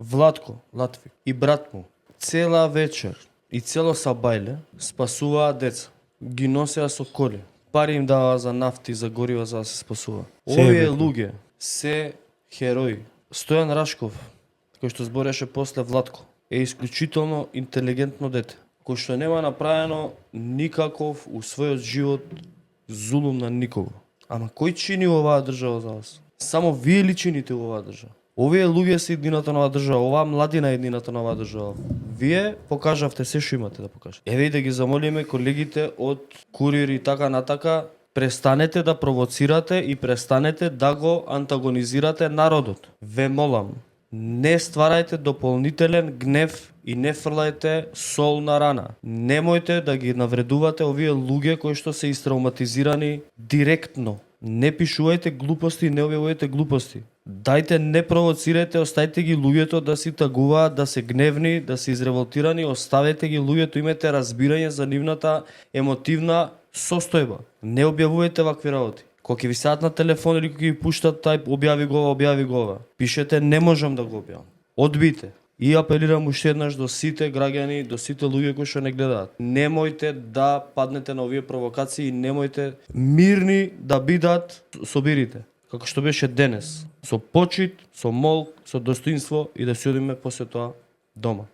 Владко Латвик и брат му цела вечер и цело сабајле спасуваат деца. Ги носеа со коли. Пари им даваа за нафти, за горива за да се спасува. Овие луѓе се херои. Стојан Рашков, кој што збореше после Владко, е исклучително интелигентно дете, кој што нема направено никаков у својот живот зулум на никого. Ама кој чини оваа држава за вас? Само вие ли чините оваа држава? Овие луѓе се едината на оваа држава, оваа младина е едината на оваа држава. Вие покажавте се што имате да покажете. Еве и да ги замолиме колегите од Курир и така натака, престанете да провоцирате и престанете да го антагонизирате народот. Ве молам, не стварајте дополнителен гнев и не фрлајте сол на рана. Немојте да ги навредувате овие луѓе кои што се истравматизирани директно. Не пишувајте глупости, не објавувајте глупости. Дајте, не провоцирајте, оставете ги луѓето да си тагуваат, да се гневни, да се изреволтирани, оставете ги луѓето, имате разбирање за нивната емотивна состојба. Не објавувајте вакви работи. Кога ќе ви садат на телефон или кога ќе ви пуштат тај објави го ова. Пишете не можам да го објавам. Одбите. И апелирам уште еднаш до сите граѓани, до сите луѓе кои што не гледаат. Немојте да паднете на овие провокации, немојте мирни да бидат собирите, како што беше денес. Со почит, со молк, со достоинство и да си одиме после тоа дома.